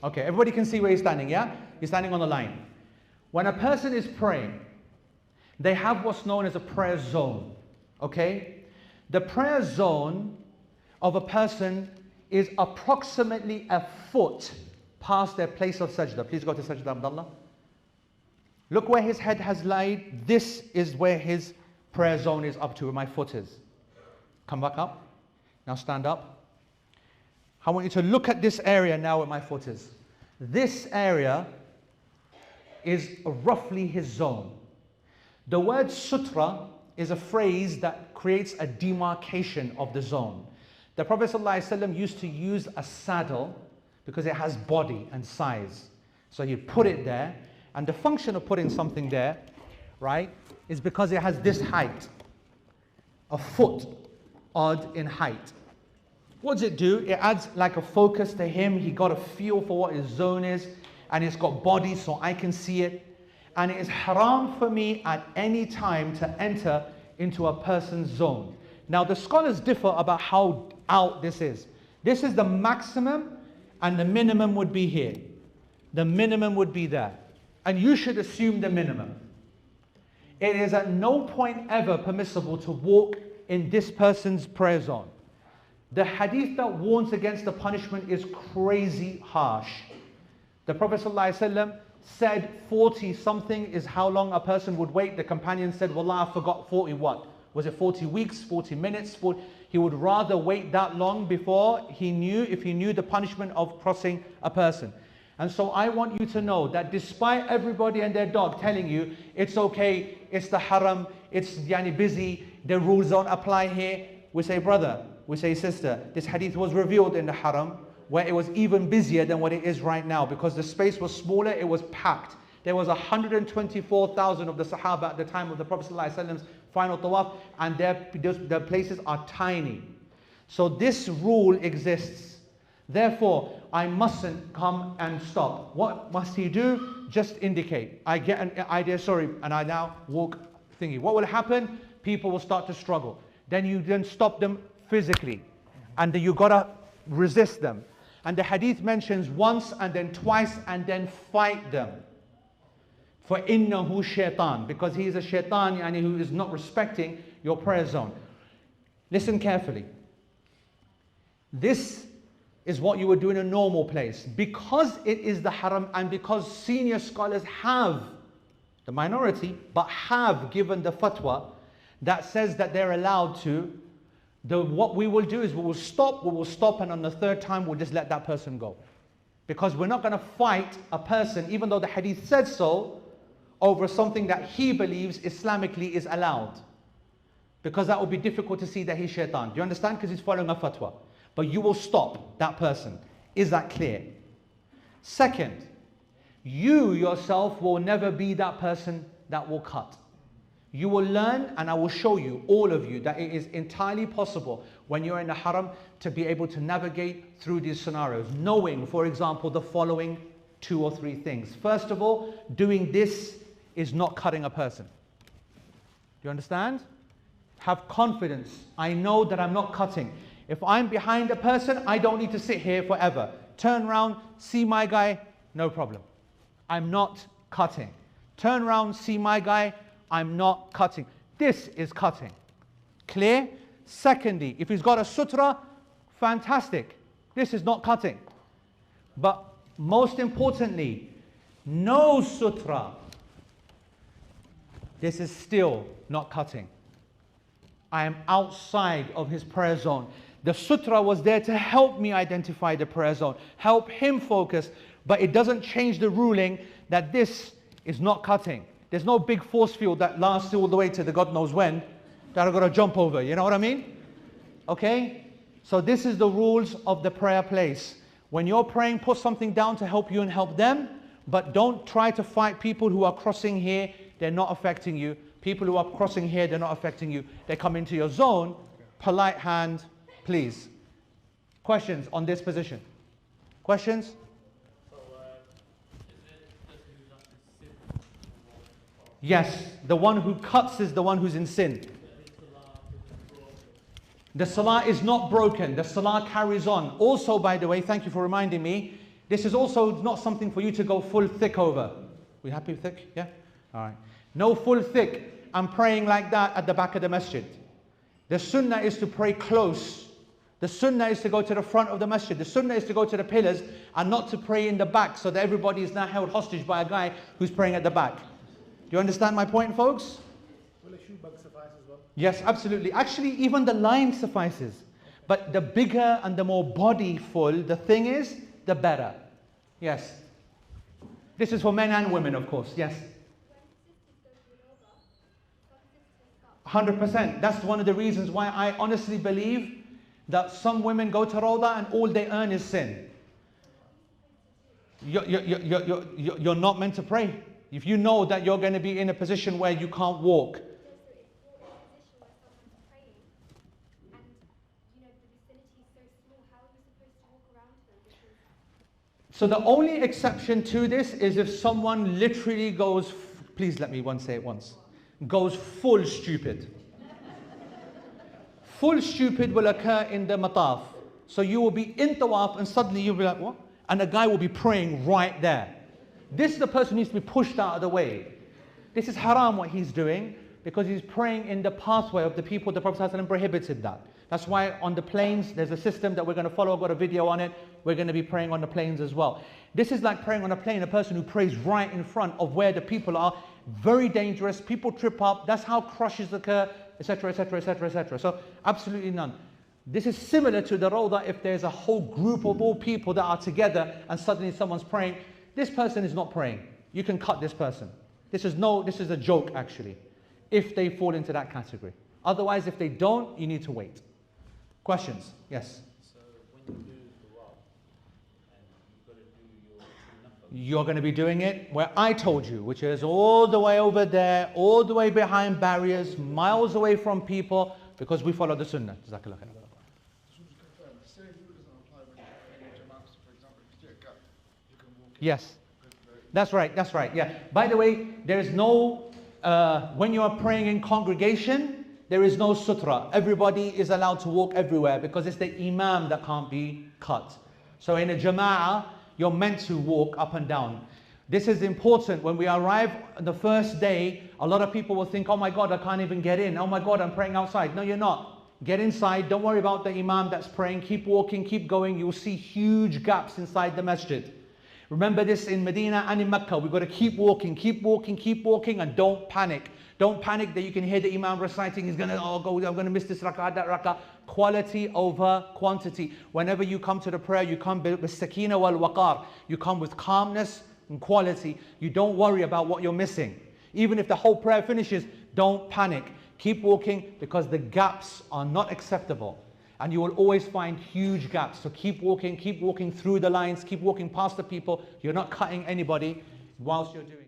Okay, everybody can see where he's standing, yeah? He's standing on the line. When a person is praying, they have what's known as a prayer zone, okay? The prayer zone of a person is approximately a foot past their place of sajda. Please go to sajda, Abdullah. Look where his head has laid. This is where his prayer zone is up to, where my foot is. Come back up. Now stand up. I want you to look at this area now where my foot is. This area is roughly his zone. The word sutra is a phrase that creates a demarcation of the zone. The Prophet ﷺ used to use a saddle because it has body and size. So he'd put it there, and the function of putting something there, right, is because it has this height, a foot odd in height. What does it do? It adds like a focus to him. He got a feel for what his zone is, and it's got body so I can see it. And it is haram for me at any time to enter into a person's zone. Now the scholars differ about how out this is. This is the maximum, and the minimum would be here. The minimum would be there. And you should assume the minimum. It is at no point ever permissible to walk in this person's prayer zone. The hadith that warns against the punishment is crazy harsh. The Prophet ﷺ said 40 something is how long a person would wait. The companion said, Wallah, I forgot 40 what? Was it 40 weeks, 40 minutes? 40? He would rather wait that long before he knew, if he knew the punishment of crossing a person. And so I want you to know that despite everybody and their dog telling you, it's okay, it's the haram, it's busy, the rules don't apply here. We say, brother, we say, sister, this hadith was revealed in the haram, where it was even busier than what it is right now, because the space was smaller, it was packed. There was 124,000 of the Sahaba at the time of the Prophet ﷺ's final tawaf, and their places are tiny. So this rule exists. Therefore, I mustn't come and stop. What must he do? Just indicate. I get an idea, sorry, and I now walk thingy. What will happen? People will start to struggle. Then you stop them physically, and then you gotta resist them. And the hadith mentions once and then twice and then fight them. For innahu shaitan, because he is a shaitan who is not respecting your prayer zone. Listen carefully. This is what you would do in a normal place. Because it is the haram, and because senior scholars have, the minority, but have given the fatwa that says that they're allowed to, what we will do is we will stop, and on the third time we'll just let that person go. Because we're not going to fight a person, even though the hadith said so, over something that he believes Islamically is allowed. Because that would be difficult to see that he's shaitan. Do you understand? Because he's following a fatwa. But you will stop that person. Is that clear? Second, you yourself will never be that person that will cut. You will learn, and I will show you, all of you, that it is entirely possible when you're in the haram to be able to navigate through these scenarios, knowing, for example, the following 2 or 3 things. First of all, doing this is not cutting a person. Do you understand? Have confidence. I know that I'm not cutting. If I'm behind a person, I don't need to sit here forever. Turn around, see my guy, no problem. I'm not cutting. Turn around, see my guy, I'm not cutting. This is cutting. Clear? Secondly, if he's got a sutra, fantastic. This is not cutting. But most importantly, no sutra. This is still not cutting. I am outside of his prayer zone. The sutra was there to help me identify the prayer zone, help him focus, but it doesn't change the ruling that this is not cutting. There's no big force field that lasts all the way to the God knows when that I've got to jump over. You know what I mean? Okay? So this is the rules of the prayer place. When you're praying, put something down to help you and help them, but don't try to fight people who are crossing here. They're not affecting you. People who are crossing here, they're not affecting you. They come into your zone. Polite hand, please. Questions on this position? Questions? Yes, the one who cuts is the one who's in sin. The salah is not broken. The salah carries on. Also, by the way, thank you for reminding me, This is also not something for you to go full thick over. We happy with thick? Yeah? All right. No full thick and praying like that at the back of the masjid. The sunnah is to pray close. The sunnah is to go to the front of the masjid. The sunnah is to go to the pillars and not to pray in the back so that everybody is now held hostage by a guy who's praying at the back. Do you understand my point, folks? Will a shoe bag suffice as well? Yes, absolutely. Actually, even the line suffices. But the bigger and the more bodyful the thing is, the better. Yes. This is for men and women, of course. Yes. 100%. That's one of the reasons why I honestly believe that some women go to Rawda and all they earn is sin. You're not meant to pray. If you know that you're going to be in a position where you can't walk. So the only exception to this is if someone literally goes, please let me say it once, goes full stupid. Full stupid will occur in the mataf. So you will be in tawaf and suddenly you'll be like, what? And a guy will be praying right there. This is the person who needs to be pushed out of the way. This is haram what he's doing because he's praying in the pathway of the people. The Prophet ﷺ prohibited that. That's why on the planes, there's a system that we're going to follow. I've got a video on it. We're going to be praying on the planes as well. This is like praying on a plane, a person who prays right in front of where the people are. Very dangerous. People trip up. That's how crushes occur, etc., etc., etc., etc. So absolutely none. This is similar to the Rawda if there's a whole group of all people that are together and suddenly someone's praying. This person is not praying. You can cut this person. This is a joke actually, if they fall into that category. Otherwise, if they don't, you need to wait. Questions? Yes? So when you do dua, and you've got to do your sunnah, You're going to be doing it where I told you, which is all the way over there, all the way behind barriers, miles away from people, because we follow the sunnah. Jazakallah khair. Yes, that's right, that's right, yeah. By the way, there is no, when you are praying in congregation, there is no sutra. Everybody is allowed to walk everywhere because it's the imam that can't be cut. So in a jama'ah, you're meant to walk up and down. This is important. When we arrive the first day, a lot of people will think, oh my God, I can't even get in. Oh my God, I'm praying outside. No, you're not. Get inside. Don't worry about the imam that's praying. Keep walking, keep going. You'll see huge gaps inside the masjid. Remember this in Medina and in Mecca. We've got to keep walking, and don't panic. Don't panic that you can hear the imam reciting. He's going to, I'm going to miss this rak'ah, that rak'ah. Quality over quantity. Whenever you come to the prayer, you come with sakina wal waqar. You come with calmness and quality. You don't worry about what you're missing. Even if the whole prayer finishes, don't panic. Keep walking because the gaps are not acceptable. And you will always find huge gaps. So keep walking through the lines, keep walking past the people. You're not cutting anybody whilst you're doing